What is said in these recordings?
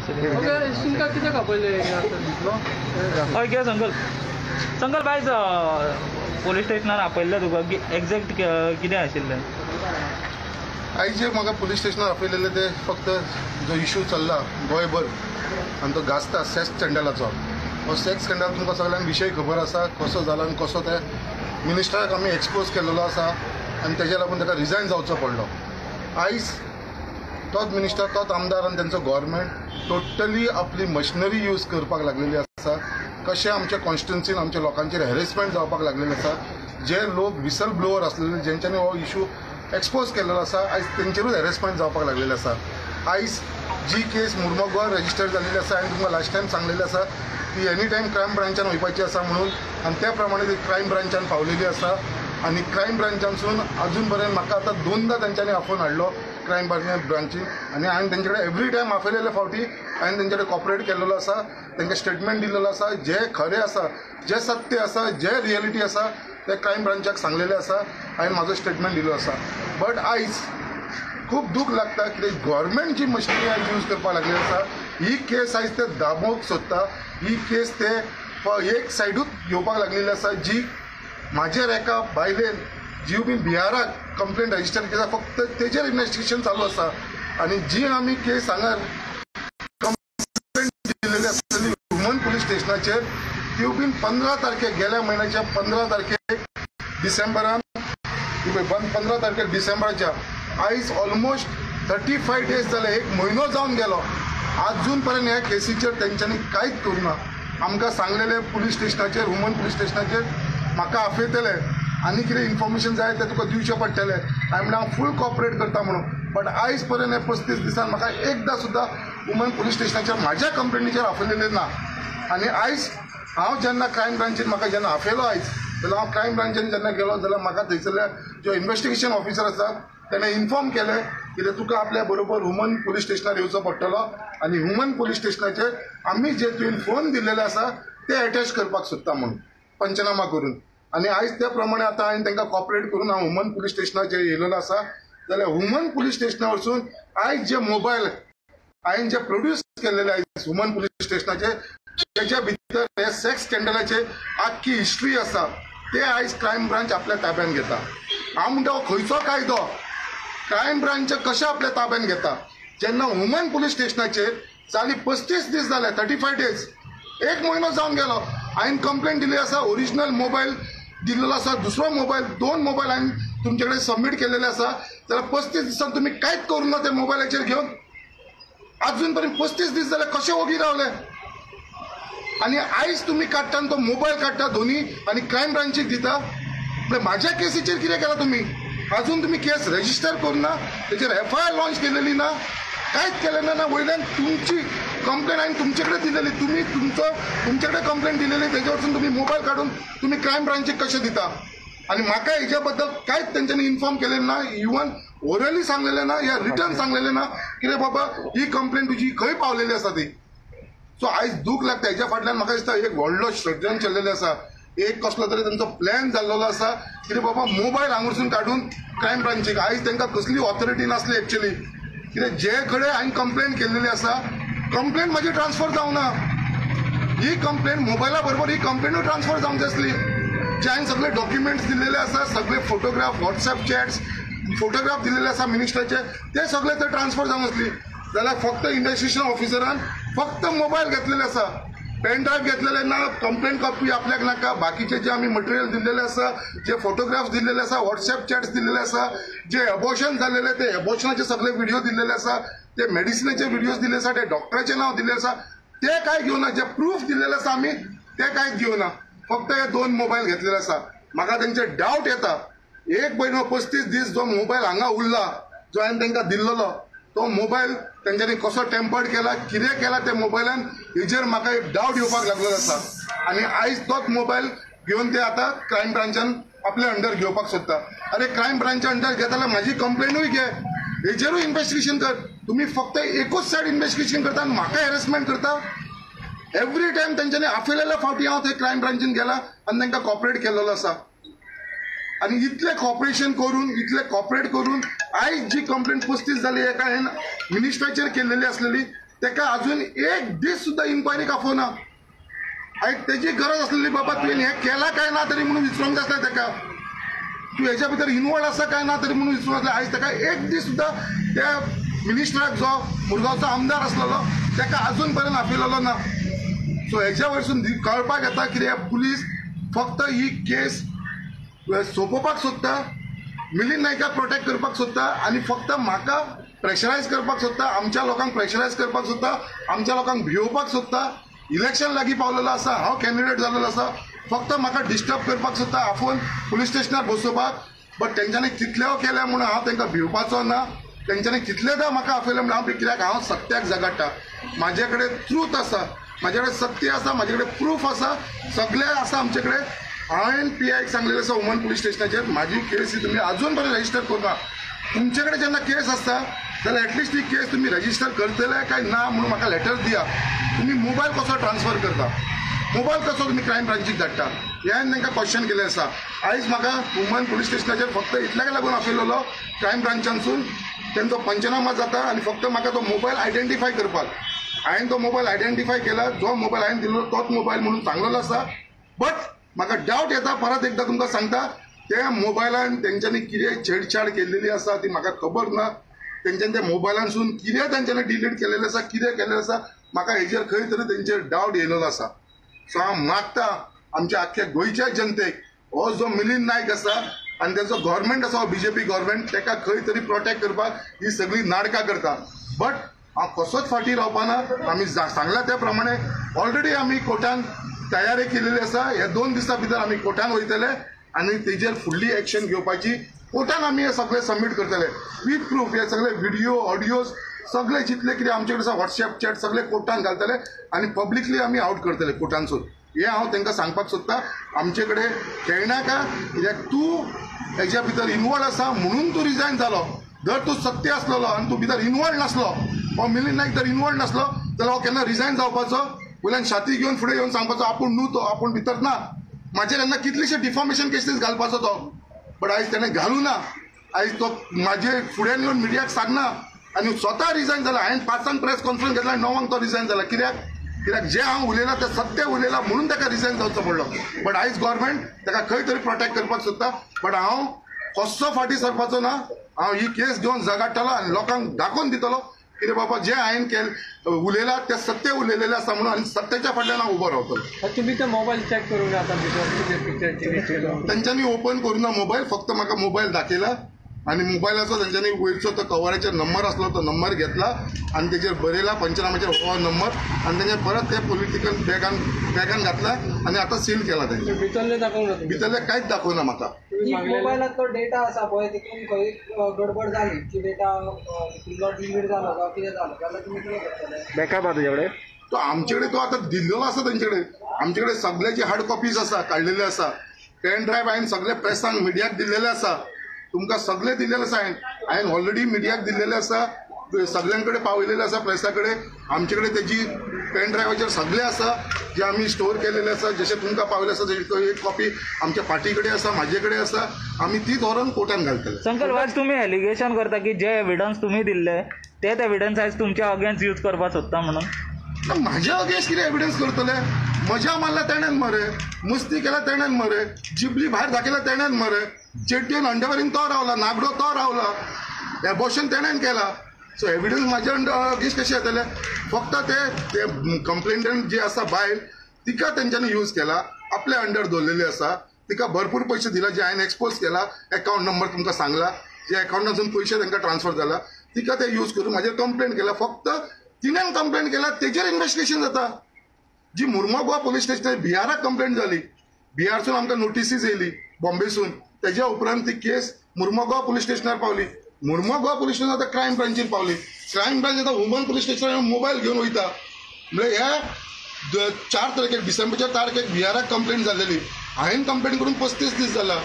आसली. तुमकां कितें खपरलें हय घे संकल बायज पोलीस स्टेशनार आपयल्लें तुका एक्झॅक्ट कितें आशिल्लें? आयज जे म्हाका पुलीस स्टेशनार आपयलेले ते फक्त जो इश्यू चल्ला गोंयभर आनी तो गाजता सेक्स स्कॅन्डलाचो. हो सेक्स स्कॅन्डल तुमकां सगळ्यांक विशय खबर आसा कसो जाला आनी कसो ते मिनिस्टराक आमी एक्सपोज केल्लो आसा आनी तेज्या लागून ताका रिजायन जावचो पडलो. आयज तोच मिनिस्टर तोच आमदार आनी तेंचो गव्हर्मेंट टोटली आपली मशिनरी यूज करपाक लागलेली आसा. कशें आमच्या कॉन्स्टिट्युन्सीन आमच्या लोकांचेर हॅरेसमेंट जावपाक लागलेले आसा. जे लोक विसल ब्लोवर आसलेले जेंच्यांनी हो इश्यू एक्सपोज केल्लो आसा आयज तेंचेरूच हॅरेसमेंट जावपाक लागलेले आसा. आयज जी केस मुर्मुगांव रजिस्टर जाल्ली आसा हांवें तुमकां लास्ट टायम सांगलेलें आसा ती एनी टायम क्रायम ब्रांचान वयपाची आसा म्हणून आनी त्या प्रमाणे ती क्रायम ब्रांचान पावलेली आसा. आनी क्रायम ब्रांचानसून अजून पर्यंत म्हाका आतां 2दा तेंच्यांनी आफोवन हाडलो क्रायम ब्रांचीन आनी हांवें तेंचे कडेन एवरी टायम आपयलेले फावटी हांवें तेंचे कडेन कॉपरेट केल्लो आसा. तेंकां स्टेटमेंट दिल्लो आसा जे खरें आसा जे सत्य आसा जे रियलिटी आसा ते क्रायम ब्रांचाक सांगलेले आसा. हांवें म्हाजो स्टेटमेंट दिल्लो आसा. बट आयज खूब दूख लागता कित्याक गव्हर्मेंट जी मशिनरी आयज यूज करपाक लागलेली आसा ही केस आयज ते दाबोवंक सोदता. ही केस ते एक सायडूच घेवपाक लागलेली आसा जी म्हाजेर एका बायलेन जी बीन बिहाराक कंप्लेंट रजिस्टर केला फक्त तेजेर इन्व्हेस्टिगेशन चालू आसा. आनी जी आमी केस हांगा कंप्लेंट दिलेली आसलेली ह्युमन पुलीस स्टेशनाचेर ती बीन 15 तारखेक गेल्या म्हयन्याच्या 15 तारखेक डिसेंबरान 15 तारखेक डिसेंबराच्या आयज ऑलमोस्ट 35 डेज जाले. एक म्हयनो जावन गेलो अजून पर्यंत ह्या केसीचेर तेंच्यांनी कांयच करूना. आमकां सांगलेले पुलीस स्टेशनाचेर ह्युमन पुलीस स्टेशनाचेर म्हाका आपयतले आनी कितें इन्फॉर्मेशन जाय तें तुका दिवचें पडटलें. हांवें हांव फूल कॉपरेट करता म्हणून. बट आयज पर्यंत हे 35 दिसान म्हाका एकदां सुद्दां ह्युमन पुलीस स्टेशनाचेर म्हाज्या कंप्लेनीचेर आपयलेलें ना. आनी आयज हांव जेन्ना क्रायम ब्रांचीन म्हाका जेन्ना आपयलो आयज जाल्यार हांव क्रायम ब्रांचीन जेन्ना गेलो जाल्यार म्हाका थंयसरल्या जो इन्व्हेस्टिगेशन ऑफिसर आसा तेणें इन्फॉर्म केलें की तुका आपल्या बरोबर ह्युमन पुलीस स्टेशनार येवचो पडटलो आनी ह्युमन पुलीस स्टेशनाचेर आमी जे तुवें फोन दिल्लेले आसा ते अटॅच करपाक सोदता म्हणून पंचनामा करून. आनी आयज त्या प्रमाणे आतां हांवें तांकां कॉपरेट करून हांव ह्युमन पुलीस स्टेशनाचेर येयलेलो आसा. जाल्यार ह्युमन पुलीस स्टेशना वचून आयज जे मोबायल हांवें जे प्रोड्यूस केल्लेले आयज ह्युमन पुलीस स्टेशनाचेर तेच्या भितर हे सेक्स स्कॅन्डलाचे आख्खी हिस्ट्री आसा ते आयज क्रायम ब्रांच आपल्या ताब्यान घेता. हांव म्हणटा हो खंयचो कायदो क्रायम ब्रांच कशें आपल्या ताब्यान घेता जेन्ना ह्युमन पुलीस स्टेशनाचेर जाली 35 दीस जाले 35 डेज एक म्हयनो जावन गेलो. हांवें कंप्लेंट दिली आसा ओरिजिनल मोबायल दिल्लो आसा दुसरो मोबायल 2 मोबायल हांवें तुमचे कडेन सबमीट केलेले आसा. जाल्यार 35 दिसान तुमी कांयच करूं ना ते मोबायलाचेर घेवन अजून पर्यंत 35 दीस जाले कशें ओगी रावले. आनी आयज तुमी काडटा तो मोबायल काडटा दोनी आनी क्रायम ब्रांचीक दिता. म्हाज्या केसीचेर कितें केलां तुमी अजून तुमी केस रजिस्टर करूना तेचेर FIR लॉन्च केलेली ना कांयच केलें ना. वयल्यान तुमची कंप्लेंट हांवें तुमचे कडेन दिलेली तुमी तुमचे कडेन कंप्लेंट दिलेली तेजे वरसून तुमी मोबायल काडून तुमी क्रायम ब्रांचीक कशें दिता. आनी म्हाका हेच्या बद्दल कांयच तेंच्यांनी इन्फॉर्म केलेलें ना. इवन ओरली सांगलेलें ना या रिटर्न सांगलेलें ना कितें बाबा ही कंप्लेंट तुजी खंय पावलेली आसा ती. सो आयज दूख लागता. हेच्या फाटल्यान म्हाका दिसता एक व्हडलो षडयंत्र चल्लेलें आसा. एक कसलो तरी तांचो प्लॅन जाल्लो आसा कितें बाबा मोबायल हांगरसून काडून क्रायम ब्रांचीक आयज तांकां कसली ऑथॉरिटी नासली एक्चुअली कित्याक जे कडेन हांवें कंप्लेंट केल्लेली आसा कंप्लेंट म्हाजी ट्रान्सफर जावना. ही कंप्लेंट मोबायला बरोबर ही कंप्लेंटूय ट्रान्सफर जावंक जाय आसली. जे हांवें सगळे डॉक्युमेंट्स दिल्लेले आसा सगळे फोटोग्राफ WhatsApp चॅट्स फोटोग्राफ दिल्लेले आसा मिनिस्टराचे ते सगळे थंय ट्रान्सफर जावंक आसली. जाल्यार फक्त इन्व्हेस्टिगेशन ऑफिसरान फक्त मोबायल घेतलेले आसा पेन ड्रायव्ह घेतलेले ना कंप्लेंट कॉपी आपल्याक नाका. बाकीचे जे आमी मटेरियल दिल्लेले आसा जे फोटोग्राफ्स दिल्लेले आसा WhatsApp चॅट्स दिल्लेले आसा जे एबॉर्शन जाल्लेले ते एबॉर्शनाचे सगळे व्हिडिओ दिल्लेले आसा ते मेडिसिनाचे व्हिडिओज दिल्ले आसा ते डॉक्टराचें नांव दिल्लें आसा ते कांय घेवना. जे प्रूफ दिल्लेले आसा आमी ते कांयच घेवना. फक्त हे 2 मोबायल घेतलेले आसा. म्हाका तेंचे डावट येता एक म्हयनो 35 दीस जो मोबायल हांगा उरला जो हांवें तांकां दिल्लो तो मोबायल तेंच्यांनी कसो टेम्पर्ड केला कितें केला त्या मोबायलान हेजेर म्हाका एक डावट येवपाक लागलो आसा. आनी आयज तोच मोबायल घेवन ते आतां क्रायम ब्रांचान आपल्या अंडर घेवपाक सोदता. अरे क्रायम ब्रांचा अंडर घेता जाल्यार म्हाजी कंप्लेनूय घे हेजेरूय इन्व्हेस्टिगेशन कर. तुमी फक्त एकूच सायड इन्व्हेस्टिगेशन करता आनी म्हाका हॅरेसमेंट करता. एवरी टायम तेंच्यांनी आपयलेल्या फावटी हांव थंय क्रायम ब्रांचीन गेला आनी तांकां कॉपरेट केल्लो आसा. आनी इतले कॉपरेशन करून इतले कॉपरेट करून आयज जी कंप्लेंट 35 जाली एका हांवें मिनिस्टराचेर केल्लेली आसलेली ताका अजून एक दीस सुद्धा इन्क्वायरी काफोना. त्याची गरज असलेली बाबा तुवें हे केला काय ना तरी म्हणून विचारूंक जाय ताका. तू हेच्या भितर इन्वॉल्व आसा काय ना तरी म्हणून विचारूंक जाय. आयज ताका एक दीस सुद्धा त्या मिनिस्टराक जो मुरगांवचो आमदार आसलेलो ताका अजून पर्यंत आपयलेलो ना. सो हेच्या वयरसून कळपाक येता कितें पुलीस फक्त ही केस सोंपोवपाक सोदता, मिलिंद नायकाक प्रोटेक्ट करपाक सोदता आनी फक्त म्हाका प्रेशरायज करपाक सोदता, आमच्या लोकांक प्रेशरायज करपाक सोदता, आमच्या लोकांक भिवपाक सोदता. इलेक्शन लागीं पावलेलो आसा, हांव कॅन्डिडेट जाल्लो आसा, फक्त म्हाका डिस्टर्ब करपाक सोदता, आफोवन पुलीस स्टेशनार बसोवपाक. बट तेंच्यांनी कितल्यो केल्या म्हणून हांव तांकां भिवपाचो ना. तेंच्यांनी कितलेदा म्हाका आपयलें म्हणून हांव कित्याक हांव सत्याक झगडटा. म्हाजे कडेन ट्रूथ आसा, म्हाजे कडेन सत्य आसा, म्हाजे कडेन प्रूफ आसा, सगळें आसा आमचे कडेन. हांवें PIक सांगलेलें आसा वुमन पुलीस स्टेशनाचेर म्हाजी केस ही तुमी अजून पर्यंत रजिस्टर करुना. तुमचे कडेन जेन्ना केस आसता जाल्यार एटलिस्ट ही केस तुमी रजिस्टर करतले काय ना म्हणून म्हाका लेटर दिया. तुमी मोबायल कसो ट्रान्सफर करता, मोबायल कसो तुमी क्रायम ब्रांचीक धाडटा, हे हांवें तांकां क्वेश्चन केलें आसा. आयज म्हाका वुमन पुलीस स्टेशनाचेर फक्त इतल्याक लागून आपयलेलो क्रायम ब्रांचानसून तेंचो पंचनामा जाता आनी फक्त म्हाका तो मोबायल आयडेंटिफाय करपाक. हांवें तो मोबायल आयडेंटिफाय केला, जो मोबायल हांवें दिल्लो तोच मोबायल म्हणून सांगलेलो आसा. बट म्हाका डावट येता, परत एकदा तुमकां सांगता, त्या मोबायलान तेंच्यांनी कितें छेडछाड केल्लेली आसा ती म्हाका खबर ना. तेंच्यांनी त्या मोबायलानसून कितें तेंच्यांनी डिलीट केलेलें आसा, कितें केलेलें आसा, म्हाका हेजेर खंय तरी तेंचेर डावट येयलेलो आसा. सो हांव मागता आमच्या आख्ख्या गोंयच्या जनतेक हो जो मिलिंद नायक आसा आनी तेंचो गव्हर्मेंट आसा, BJP गव्हर्मेंट, ताका खंय तरी प्रोटेक्ट करपाक ही सगळी नाटकां करता. बट हांव कसोच फाटी रावपाना. आमी सांगला त्या प्रमाणे ऑलरेडी आमी कोर्टान तयारी केलेली आसा. ह्या 2 दिसां भितर आमी कोर्टान वयतले आनी तेजेर फुडली एक्शन घेवपाची. कोर्टान आमी हे सगळे सबमीट करतले विथ प्रूफ. हे सगळे व्हिडिओ, ऑडियोज सगळे जितले कितें आमचे कडेन आसा WhatsApp चॅट सगळे कोर्टान घालतले आनी पब्लिकली आमी आउट करतले कोर्टानसून. हे हांव तांकां सांगपाक सोदता. आमचे कडेन खेळनाका, कित्याक तूं हेच्या भितर इन्वॉल्व आसा म्हणून तूं रिजायन जालो. जर तूं सत्य आसलेलो आनी तूं भितर इन्वॉल्व नासलो, हो मिलिंद नायक जर इन्वॉल्व नासलो जाल्यार हो केन्ना रिजायन जावपाचो, वयल्यान छाती घेवन फुडें येवन सांगपाचो आपूण न्हू तो, आपूण भितर ना. म्हाजेर तेन्ना कितलीशे डिफॉर्मेशन केसीस घालपाचो तो. बट आयज तेणें घालूं ना. आयज तो म्हाजे फुड्यान येवन मिडियाक सांगना आनी स्वता रिजायन जाला. हांवें 5 प्रेस कॉन्फरन्स घेतला, 9 तो रिजायन जाला. कित्याक जे हांव उलयलां तें सत्य उलयलां म्हणून ताका रिजायन जावचो पडलो. बट आयज गव्हर्मेंट ताका खंय तरी प्रोटेक्ट करपाक सोदता. बट हांव कसो फाटी सरपाचो ना. हांव ही केस घेवन झगडटलो आनी लोकांक दाखोवन दितलो कितें बाबा जे हांवें उलयलां तें सत्य उलयलेलें आसा म्हणून आनी सत्याच्या फाटल्यान हांव उबो रावतलो. तुम्ही ते मोबाईल चेक करून आता तेंच्यांनी ओपन करुना मोबायल, फक्त म्हाका मोबायल दाखयला आनी मोबायलाचो तेंच्यांनी वयरचो तो कवराचेर नंबर आसलो तो नंबर घेतला आनी तेजेर बरयला पंचनाम्याचेर हो नंबर आनी तेंचे परत ते पॉलिटिकल बॅगान घातला आनी आतां सील केला. तेंचे भितरले दाखवून भितरले कांयच दाखोवना म्हाका. मोबायलांतलो डेटा आसा पळय तितून खंय गडबड जाली की डेटा डिलीट जालो काय कितें जालो जाल्यार तुमी कितें करतले? बॅकअप आहा तुजे कडेन? तो आमचे कडेन तो आतां दिल्लेलो आसा तेंचे कडेन. आमचे कडेन सगळ्याची हार्ड कॉपीज आसा, काडलेले आसा. पेन ड्रायव्ह हांवें सगळे प्रेसांक मिडियाक दिल्लेले आसा. तुमकां सगळे दिल्लेले आसा. हांवें ऑलरेडी मिडियाक दिल्लेले आसा, सगळ्यां कडेन पावयलेले आसा प्रेसा कडेन. आमचे कडेन तेजी पेन ड्रायव्हाचेर सगळे आसा जे आमी स्टोर केलेले आसा. जशें तुमकां पावयले आसा तेजी एक कॉपी आमच्या पार्टी कडेन आसा, म्हाजे कडेन आसा. आमी ती व्हरून कोर्टान घालतले. संकल्प वाज तुम्ही एलिगेशन करता की जे एविडन्स तुम्ही दिल्ले तेच एविडन्स आयज तुमच्या अगेन्स्ट यूज करपाक सोदता म्हणून? म्हाज्या अगेन्स्ट कितें एविडन्स करतले? मजा मारला तेणेन मरे, मस्ती केला तेणेन मरे, जिबली भायर दाखयला तेणेन मरे, चेट्टेन अंडरवेरीन तो रावला, नागडो तो रावला, एबॉर्शन तेणेन केला. सो एविडन्स म्हाज्या अगेन्स्ट कशें येतले? फक्त ते कंप्लेंटंट जी आसा बायल तिका तेंच्यांनी यूज केला, आपल्या अंडर दवरलेली आसा. तिका भरपूर पयशे दिला जे हांवें एक्सपोज केला. अकाउंट नंबर तुमकां सांगला, जे अकाउंटासून पयशे तांकां ट्रान्सफर जाला तिका ते यूज करून म्हाजेर कंप्लेंट केला. फक्त तिणेन कंप्लेंट केला तेजेर इन्व्हेस्टिगेशन जाता. जी मुर्मुगांव पुलीस स्टेशनार बिहाराक कंप्लेंट जाली, बिहारसून आमकां नोटिसीस येयली बॉम्बेसून, तेज्या उपरांत ती केस मुर्मुगांव पुलीस स्टेशनार पावली. मुर्मुगांव पुलीस स्टेशन आतां क्रायम ब्रांचीर पावली. क्रायम ब्रांच आतां वुमन पुलीस स्टेशनार मोबायल घेवन वयता. म्हणजे ह्या 4 तारखेक डिसेंबरच्या तारखेक बिहाराक कंप्लेंट जाल्लेली. हांवें कंप्लेंट करून 35 दीस जाला,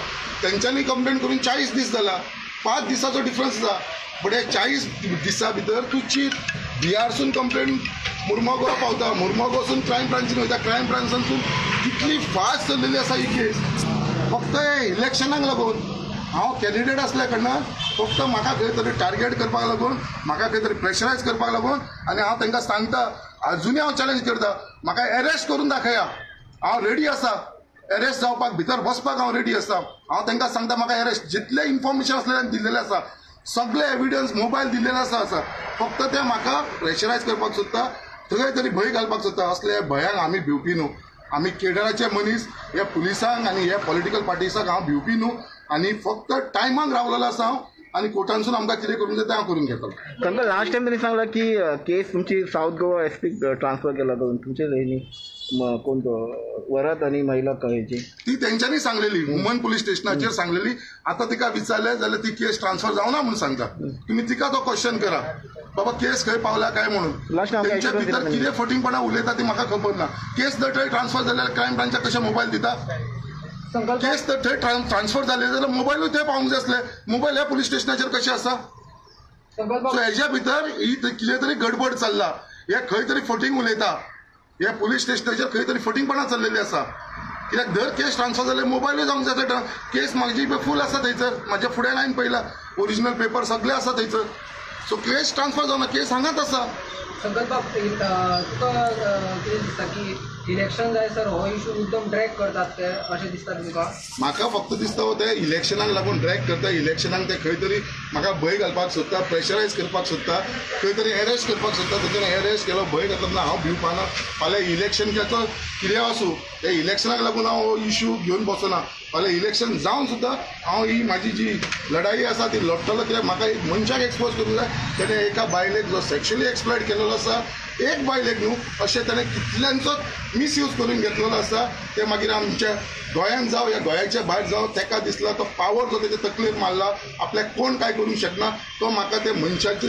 तेंच्यांनी कंप्लेंट करून 40 दीस जाला. 5 दिसाचो डिफरन्स आसा. बट हे 40 दिसा भितर तूं चिंत, बिहारसून कंप्लेंट मुर्मुगांव पावता, मुर्मुगांवसून क्रायम ब्रांचीन वयता, क्रायम ब्रांचासून कितली फास्ट चल्लेली आसा ही केस. फक्त हे इलेक्शनाक लागून हांव कॅन्डिडेट आसल्या कारणान फक्त म्हाका खंय तरी टार्गेट करपाक लागून, म्हाका खंय तरी प्रेशरायज करपाक लागून, आनी हांव तांकां सांगता, अजुनूय हांव चॅलेंज करता, म्हाका अरेस्ट करून दाखया, हांव रेडी आसा, अरेस्ट जावपाक, भितर बसपाक हांव रेडी आसा. हांव तांकां सांगता म्हाका अरेस्ट, जितले इन्फॉर्मेशन असलेल्यान दिल्लेले आसा, सगळे एविडन्स मोबायल दिल्लेले आसा, फक्त ते म्हाका प्रेशरायज करपाक सोदता, खंय तरी भंय घालपाक सोदता. असले भंयाक आमी भिवपी न्हू. आमी केडराचे मनीस ह्या पुलिसांक आनी ह्या पॉलिटिकल पार्टिसांक हांव भिवपी न्हू. आनी फक्त टायमान रावलेलो आसा हांव, आनी कोर्टानसून आमकां कितें करूंक जाय तें हांव करून घेतलो. तांकां लास्ट टायम त्यांनी सांगला की केस तुमची साऊथ गोवा एसपी ट्रान्सफर केला करून तुमचे न्ही कोण तो वरात आणि महिला कळेची ती तेंच्यांनी सांगलेली, वुमन पुलीस स्टेशनाचेर सांगलेली. आता तिका विचारले जाल्यार ती केस ट्रान्सफर जावना म्हणून सांगता. तुम्ही तिका तो क्वेश्चन करा, बाबा केस खंय पावला काय म्हणून. तेंच्या भितर कितें फटींगपणा उलयता ती म्हाका खबर ना. केस जर थंय ट्रान्सफर जाल्यार क्रायम ब्रांचाक कशें मोबायल दिता. केस तर थंय ट्रान्सफर जाले जाल्यार मोबायलूय थंय पावूंक जाय आसले. मोबायल ह्या पुलीस स्टेशनाचेर कशें आसा. सो हेच्या भितर ही कितें तरी गडबड चल्ला. हे खंय तरी फटींग उलयता. ह्या पुलीस स्टेशनाचेर खंय तरी फटींगपणा चल्लेली आसा. कित्याक दर केस ट्रान्सफर जाल्यार मोबायलूय जावंक जाय. केस म्हाजी फूल आसा थंयसर, म्हाज्या फुड्यान हांवें पळयला, ओरिजिनल पेपर सगळे आसा थंयसर. सो केस ट्रान्सफर जावना, केस हांगाच आसा. संकल्प बाब, तुका कितें दिसता की इलेक्शन जायसर हो इशू एकदम ड्रॅग करतात ते अशें दिसता तुमकां? म्हाका फक्त दिसता हो ते इलेक्शनाक लागून ड्रॅग करता. इलेक्शनाक ते खंय तरी म्हाका भंय घालपाक सोदता, प्रेशरायज करपाक सोदता, खंय तरी अरेस्ट करपाक सोदता. तेच्यान अरेस्ट केलो, भंय घातलो, हांव भिवपाना. फाल्यां इलेक्शन केलो कितें आसूं, ते इलेक्शनाक लागून हांव हो इशू घेवन बसना. फाल्यां इलेक्शन जावन सुद्दां हांव ही म्हाजी जी लढाई आसा ती लडटलो. कित्याक म्हाका एक मनशाक एक्सपोज करूंक जाय. तेणें एका बायलेक जो सेक्शुअली एक्सप्लॉयट केलेलो आसा, एक बायलेक न्हू, अशें ताणें कितल्यांचोच मिसयूज करून घेतलेलो आसा. ते मागीर आमच्या गोंयांत जावं या गोंयाच्या भायर जावं, ताका दिसला तो पावर जो तेच्या तकलेर मारला, आपल्याक कोण काय करूंक शकना. तो म्हाका ते मनशाची